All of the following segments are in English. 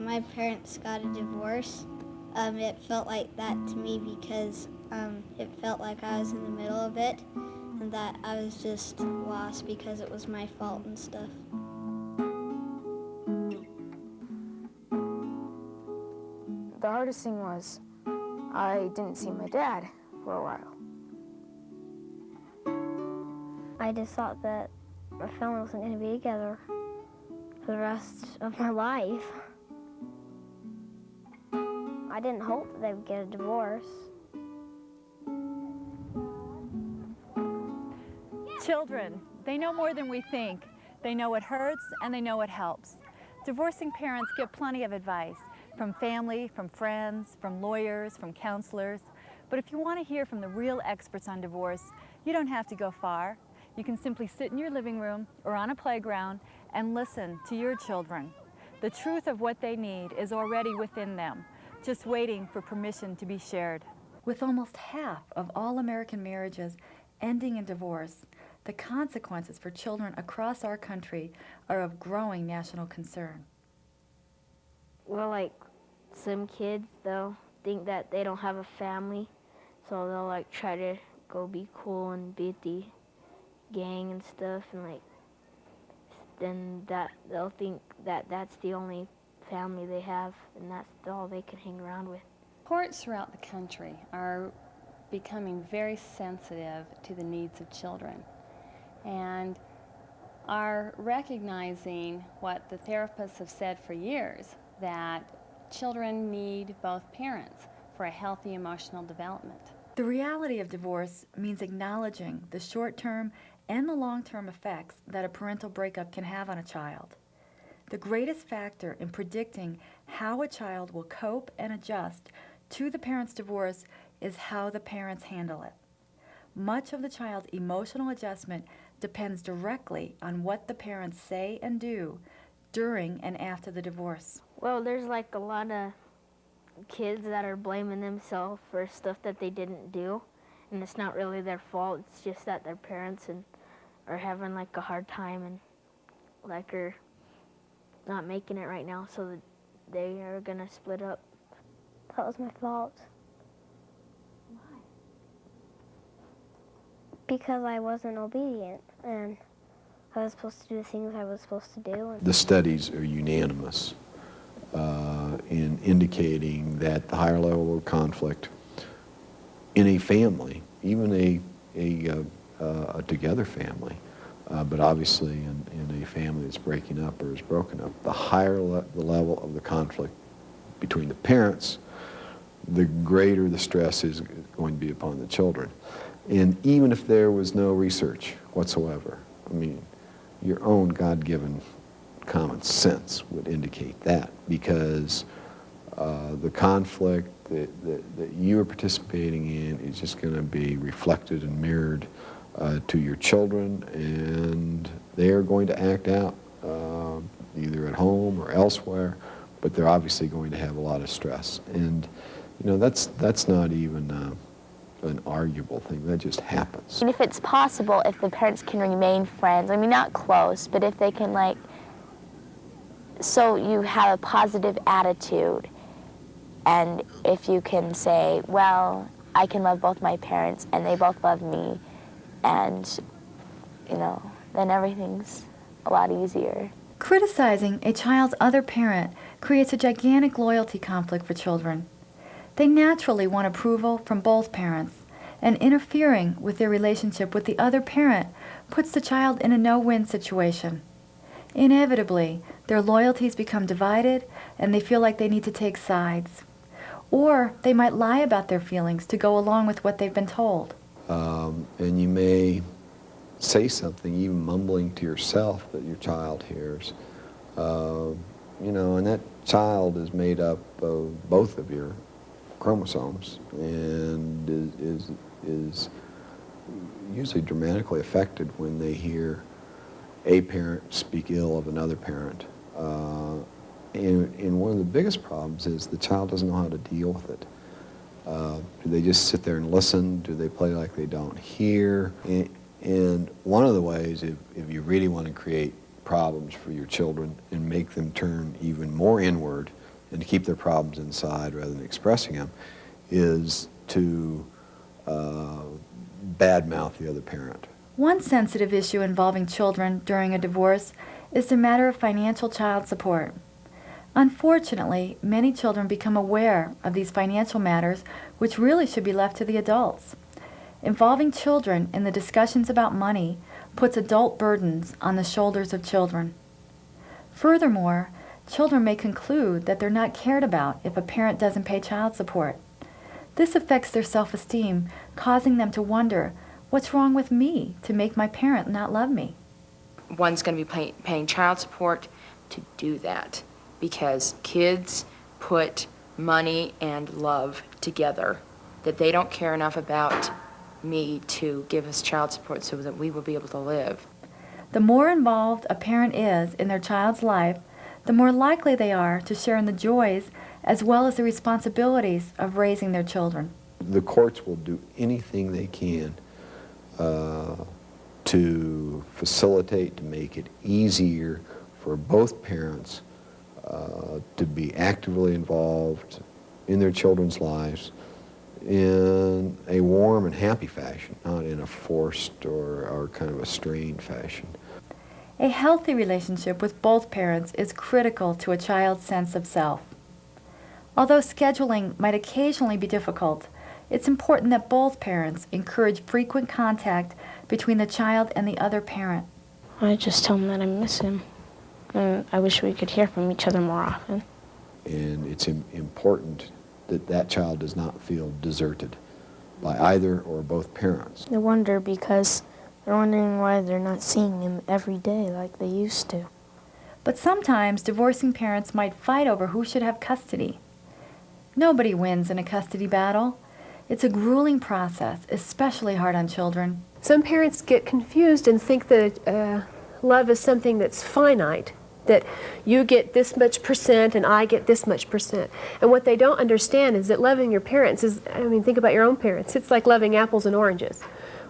my parents got a divorce, it felt like that to me because it felt like I was in the middle of it and that I was just lost because it was my fault and stuff. The hardest thing was I didn't see my dad for a while. I just thought that my family wasn't going to be together for the rest of my life. I didn't hope that they would get a divorce. Children, they know more than we think. They know what hurts and they know what helps. Divorcing parents get plenty of advice from family, from friends, from lawyers, from counselors. But if you want to hear from the real experts on divorce, you don't have to go far. You can simply sit in your living room or on a playground and listen to your children. The truth of what they need is already within them, just waiting for permission to be shared. With almost half of all American marriages ending in divorce, the consequences for children across our country are of growing national concern. Well, like, some kids, they'll think that they don't have a family, so they'll, like, try to go be cool and be at the gang and stuff, and, like, then they'll think that that's the only family they have, and that's all they can hang around with. Courts throughout the country are becoming very sensitive to the needs of children and are recognizing what the therapists have said for years, that children need both parents for a healthy emotional development. The reality of divorce means acknowledging the short-term and the long-term effects that a parental breakup can have on a child. The greatest factor in predicting how a child will cope and adjust to the parent's divorce is how the parents handle it. Much of the child's emotional adjustment depends directly on what the parents say and do during and after the divorce. Well, there's like a lot of kids that are blaming themselves for stuff that they didn't do, and it's not really their fault. It's just that their parents are having like a hard time and like are not making it right now, so that they are gonna split up. That was my fault. Why? Because I wasn't obedient, and I was supposed to do the things I was supposed to do. The studies are unanimous in indicating that the higher level of conflict in a family, even a together family, but obviously in a family that's breaking up or is broken up, the higher the level of the conflict between the parents, the greater the stress is going to be upon the children. And even if there was no research whatsoever, I mean, your own God-given common sense would indicate that, because the conflict that you are participating in is just going to be reflected and mirrored to your children, and they are going to act out either at home or elsewhere, but they're obviously going to have a lot of stress. And you know, that's not even an arguable thing. That just happens. And if it's possible, if the parents can remain friends, I mean, not close, but if they can, like, so you have a positive attitude, and if you can say, well, I can love both my parents and they both love me, and, you know, then everything's a lot easier. Criticizing a child's other parent creates a gigantic loyalty conflict for children. They naturally want approval from both parents, and interfering with their relationship with the other parent puts the child in a no-win situation. Inevitably, their loyalties become divided, and they feel like they need to take sides. Or they might lie about their feelings to go along with what they've been told. And you may say something, even mumbling to yourself, that your child hears. You know, and that child is made up of both of your chromosomes, and is usually dramatically affected when they hear a parent speak ill of another parent. And one of the biggest problems is the child doesn't know how to deal with it. Do they just sit there and listen? Do they play like they don't hear? And one of the ways, if you really want to create problems for your children and make them turn even more inward and to keep their problems inside rather than expressing them, is to badmouth the other parent. One sensitive issue involving children during a divorce is the matter of financial child support. Unfortunately, many children become aware of these financial matters, which really should be left to the adults. Involving children in the discussions about money puts adult burdens on the shoulders of children. Furthermore, children may conclude that they're not cared about if a parent doesn't pay child support. This affects their self-esteem, causing them to wonder, what's wrong with me to make my parent not love me? One's going to be paying child support to do that, because kids put money and love together, that they don't care enough about me to give us child support so that we will be able to live. The more involved a parent is in their child's life, the more likely they are to share in the joys as well as the responsibilities of raising their children. The courts will do anything they can to facilitate, to make it easier for both parents to be actively involved in their children's lives in a warm and happy fashion, not in a forced or kind of a strained fashion. A healthy relationship with both parents is critical to a child's sense of self. Although scheduling might occasionally be difficult, it's important that both parents encourage frequent contact between the child and the other parent. I just tell him that I miss him, and I wish we could hear from each other more often. And it's important that that child does not feel deserted by either or both parents. They wonder because they're wondering why they're not seeing him every day like they used to. But sometimes divorcing parents might fight over who should have custody. Nobody wins in a custody battle. It's a grueling process, especially hard on children. Some parents get confused and think that love is something that's finite, that you get this much percent and I get this much percent. And what they don't understand is that loving your parents is, I mean, think about your own parents. It's like loving apples and oranges.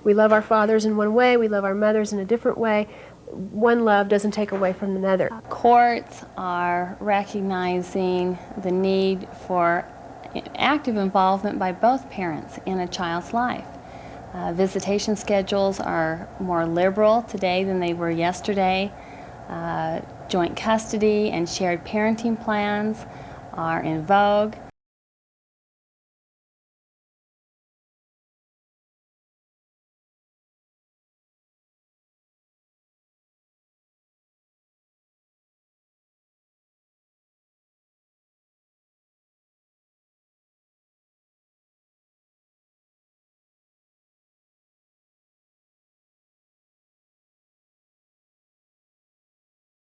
We love our fathers in one way, we love our mothers in a different way. One love doesn't take away from another. Courts are recognizing the need for active involvement by both parents in a child's life. Visitation schedules are more liberal today than they were yesterday. Joint custody and shared parenting plans are in vogue.